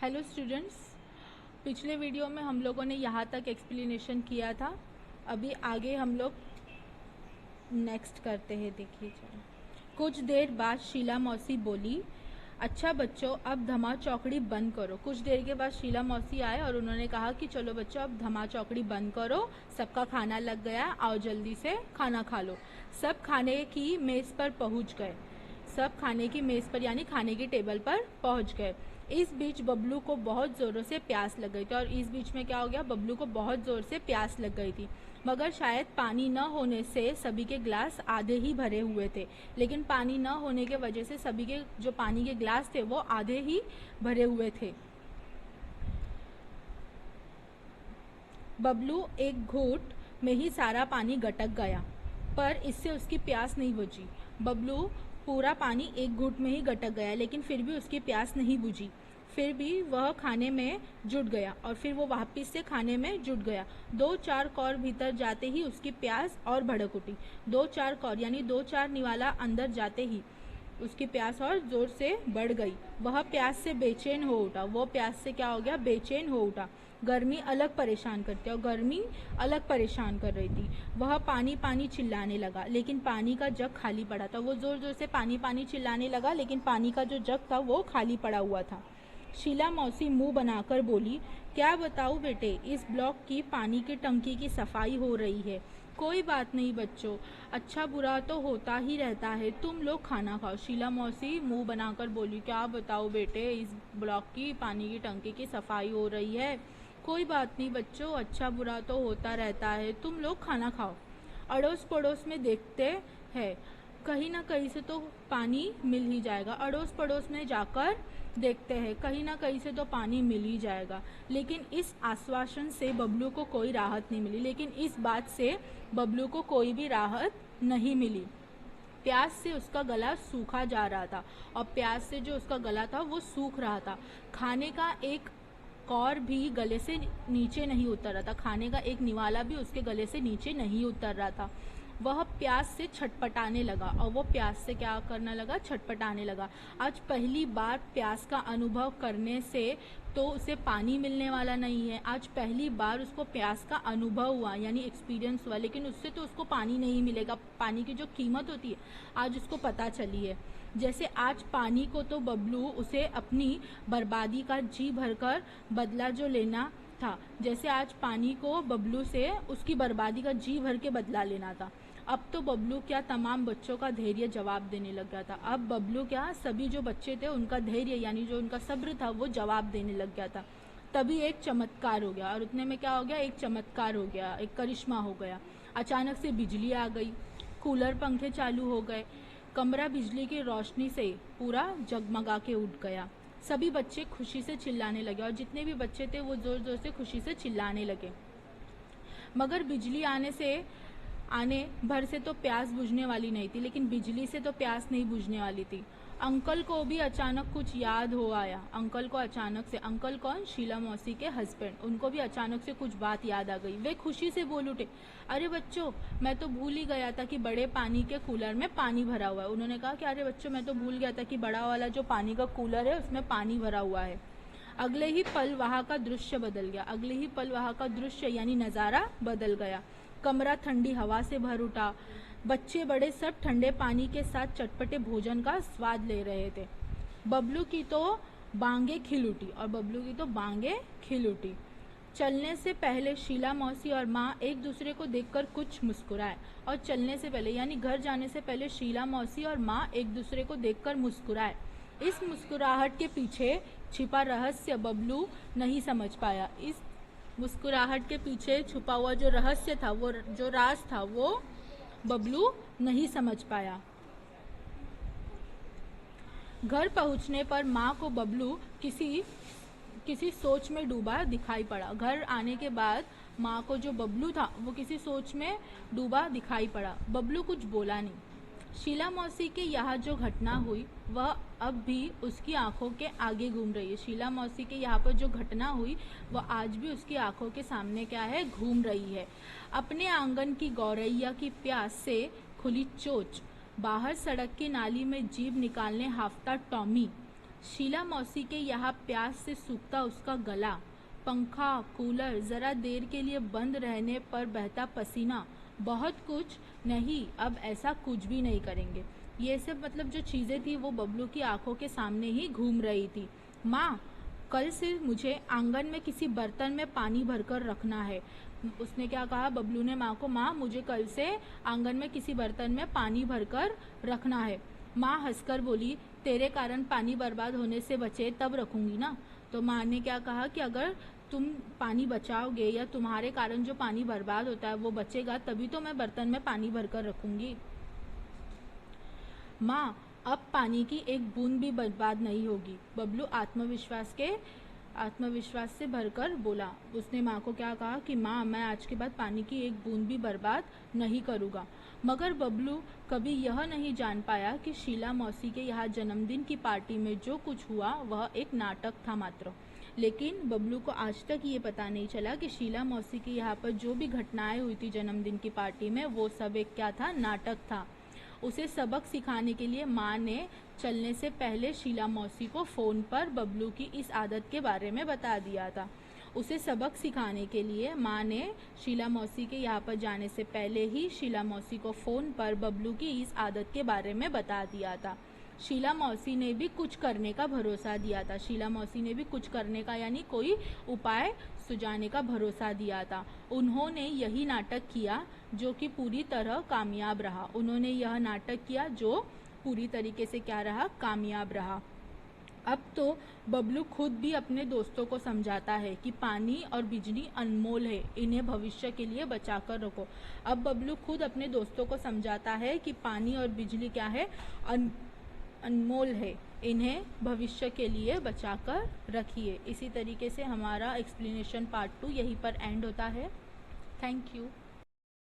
Hello students, पिछले video में हम लोगों ने यहाँ तक एक्सप्लेनेशन किया था। अभी आगे हम लोग नेक्स्ट करते हैं। देखिए चलो। कुछ देर बाद शीला मौसी बोली, अच्छा बच्चों अब धमा चौकड़ी बंद करो। कुछ देर के बाद शीला मौसी आए और उन्होंने कहा कि चलो बच्चों अब धमा चौकड़ी बंद करो, सबका खाना लग गया, आओ जल्दी से खाना खा लो। सब खाने की मेज़ पर पहुंच गए। सब खाने की मेज़ पर यानी खाने की टेबल पर पहुंच गए। इस बीच बबलू को बहुत ज़ोरों से प्यास लग गई थी। और इस बीच में क्या हो गया, बबलू को बहुत ज़ोर से प्यास लग गई थी। मगर शायद पानी न होने से सभी के ग्लास आधे ही भरे हुए थे। लेकिन पानी न होने के वजह से सभी के जो पानी के ग्लास थे वो आधे ही भरे हुए थे। बबलू एक घूंट में ही सारा पानी गटक गया, पर इससे उसकी प्यास नहीं बुझी। बबलू पूरा पानी एक घूंट में ही गटक गया, लेकिन फिर भी उसकी प्यास नहीं बुझी। फिर भी वह खाने में जुट गया और फिर वो वापस से खाने में जुट गया। 2-4 कौर भीतर जाते ही उसकी प्यास और भड़क उठी। 2-4 कौर यानी 2-4 निवाला अंदर जाते ही उसकी प्यास और जोर से बढ़ गई। वह प्यास से बेचैन हो उठा। वो प्यास से क्या हो गया, बेचैन हो उठा। गर्मी अलग परेशान करती है और गर्मी अलग परेशान कर रही थी। वह पानी पानी चिल्लाने लगा, लेकिन पानी का जग खाली पड़ा था। वो जोर जोर से पानी पानी चिल्लाने लगा, लेकिन पानी का जो जग था वो खाली पड़ा हुआ था। शीला मौसी मुंह बनाकर बोली, क्या बताऊं बेटे, इस ब्लॉक की पानी की टंकी की सफाई हो रही है। कोई बात नहीं बच्चों, अच्छा बुरा तो होता ही रहता है, तुम लोग खाना खाओ। शीला मौसी मुंह बनाकर बोली, क्या बताओ बेटे, इस ब्लॉक की पानी की टंकी की सफाई हो रही है। कोई बात नहीं बच्चों, अच्छा बुरा तो होता रहता है, तुम लोग खाना खाओ। अड़ोस पड़ोस में देखते हैं, कहीं ना कहीं से तो पानी मिल ही जाएगा। अड़ोस पड़ोस में जाकर देखते हैं, कहीं ना कहीं से तो पानी मिल ही जाएगा। लेकिन इस आश्वासन से बबलू को कोई राहत नहीं मिली। लेकिन इस बात से बबलू को कोई भी राहत नहीं मिली। प्यास से उसका गला सूखा जा रहा था और प्यास से जो उसका गला था वो सूख रहा था। खाने का एक कौर भी गले से नीचे नहीं उतर रहा था। खाने का एक निवाला भी उसके गले से नीचे नहीं उतर रहा था। वह प्यास से छटपटाने लगा और वो प्यास से क्या करने लगा, छटपटाने लगा। आज पहली बार प्यास का अनुभव करने से तो उसे पानी मिलने वाला नहीं है। आज पहली बार उसको प्यास का अनुभव हुआ यानी एक्सपीरियंस हुआ, लेकिन उससे तो उसको पानी नहीं मिलेगा। पानी की जो कीमत होती है आज उसको पता चली है। जैसे आज पानी को तो बबलू उसे अपनी बर्बादी का जी भरकर बदला जो लेना था, जैसे आज पानी को बबलू से उसकी बर्बादी का जी भर के बदला लेना था। अब तो बबलू क्या तमाम बच्चों का धैर्य जवाब देने लग गया था। अब बबलू क्या सभी जो बच्चे थे उनका धैर्य यानी जो उनका सब्र था वो जवाब देने लग गया था। तभी एक चमत्कार हो गया और उतने में क्या हो गया, एक चमत्कार हो गया, एक करिश्मा हो गया। अचानक से बिजली आ गई, कूलर पंखे चालू हो गए, कमरा बिजली की रोशनी से पूरा जगमगा के उठ गया। सभी बच्चे खुशी से चिल्लाने लगे और जितने भी बच्चे थे वो जोर जोर से खुशी से चिल्लाने लगे। मगर बिजली आने भर से तो प्यास बुझने वाली नहीं थी, लेकिन बिजली से तो प्यास नहीं बुझने वाली थी। अंकल को भी अचानक कुछ याद हो आया। अंकल को अचानक से, अंकल कौन, शीला मौसी के हस्बैंड, उनको भी अचानक से कुछ बात याद आ गई। वे खुशी से बोल उठे, अरे बच्चों मैं तो भूल ही गया था कि बड़े पानी के कूलर में पानी भरा हुआ है। उन्होंने कहा कि अरे बच्चों मैं तो भूल गया था कि बड़ा वाला जो पानी का कूलर है उसमें पानी भरा हुआ है। अगले ही पल वहाँ का दृश्य बदल गया। अगले ही पल वहाँ का दृश्य यानी नज़ारा बदल गया। कमरा ठंडी हवा से भर उठा। बच्चे बड़े सब ठंडे पानी के साथ चटपटे भोजन का स्वाद ले रहे थे। बबलू की तो बांगे खिल उठी और बबलू की तो बांगे खिल उठी। चलने से पहले शीला मौसी और माँ एक दूसरे को देखकर कुछ मुस्कुराए। और चलने से पहले यानी घर जाने से पहले शीला मौसी और माँ एक दूसरे को देखकर मुस्कुराए। इस मुस्कुराहट के पीछे छिपा रहस्य बबलू नहीं समझ पाया। इस मुस्कुराहट के पीछे छुपा हुआ जो रहस्य था, वो जो राज था, वो बबलू नहीं समझ पाया। घर पहुंचने पर माँ को बबलू किसी सोच में डूबा दिखाई पड़ा। घर आने के बाद माँ को जो बबलू था वो किसी सोच में डूबा दिखाई पड़ा। बबलू कुछ बोला नहीं। शीला मौसी के यहाँ जो घटना हुई वह अब भी उसकी आंखों के आगे घूम रही है। शीला मौसी के यहाँ पर जो घटना हुई वह आज भी उसकी आंखों के सामने क्या है, घूम रही है। अपने आंगन की गौरैया की प्यास से खुली चोच, बाहर सड़क की नाली में जीभ निकालने हाफता टॉमी, शीला मौसी के यहाँ प्यास से सूखता उसका गला, पंखा कूलर ज़रा देर के लिए बंद रहने पर बहता पसीना, बहुत कुछ नहीं, अब ऐसा कुछ भी नहीं करेंगे। ये सब मतलब जो चीज़ें थी वो बबलू की आंखों के सामने ही घूम रही थी। माँ, कल से मुझे आंगन में किसी बर्तन में पानी भरकर रखना है। उसने क्या कहा, बबलू ने माँ को, माँ मुझे कल से आंगन में किसी बर्तन में पानी भरकर रखना है। माँ हंसकर बोली, तेरे कारण पानी बर्बाद होने से बचे तब रखूंगी ना। तो माँ ने क्या कहा कि अगर तुम पानी बचाओगे या तुम्हारे कारण जो पानी बर्बाद होता है वो बचेगा, तभी तो मैं बर्तन में पानी भरकर रखूंगी। माँ, अब पानी की एक बूंद भी बर्बाद नहीं होगी, बबलू आत्मविश्वास से भरकर बोला। उसने माँ को क्या कहा कि माँ, मैं आज के बाद पानी की एक बूंद भी बर्बाद नहीं करूँगा। मगर बबलू कभी यह नहीं जान पाया कि शीला मौसी के यहाँ जन्मदिन की पार्टी में जो कुछ हुआ वह एक नाटक था मात्र। लेकिन बबलू को आज तक ये पता नहीं चला कि शीला मौसी के यहाँ पर जो भी घटनाएं हुई थी जन्मदिन की पार्टी में, वो सब एक क्या था, नाटक था। उसे सबक सिखाने के लिए माँ ने चलने से पहले शीला मौसी को फ़ोन पर बबलू की इस आदत के बारे में बता दिया था। उसे सबक सिखाने के लिए माँ ने शीला मौसी के यहाँ पर जाने से पहले ही शीला मौसी को फ़ोन पर बबलू की इस आदत के बारे में बता दिया था। शीला मौसी ने भी कुछ करने का भरोसा दिया था। शीला मौसी ने भी कुछ करने का यानी कोई उपाय सुझाने का भरोसा दिया था। उन्होंने यही नाटक किया जो कि पूरी तरह कामयाब रहा। उन्होंने यह नाटक किया जो पूरी तरीके से क्या रहा, कामयाब रहा। अब तो बबलू खुद भी अपने दोस्तों को समझाता है कि पानी और बिजली अनमोल है, इन्हें भविष्य के लिए बचाकर रखो। अब बबलू खुद अपने दोस्तों को समझाता है कि पानी और बिजली क्या है, अनमोल है, इन्हें भविष्य के लिए बचाकर रखिए। इसी तरीके से हमारा एक्सप्लेनेशन पार्ट 2 यहीं पर एंड होता है। Thank you.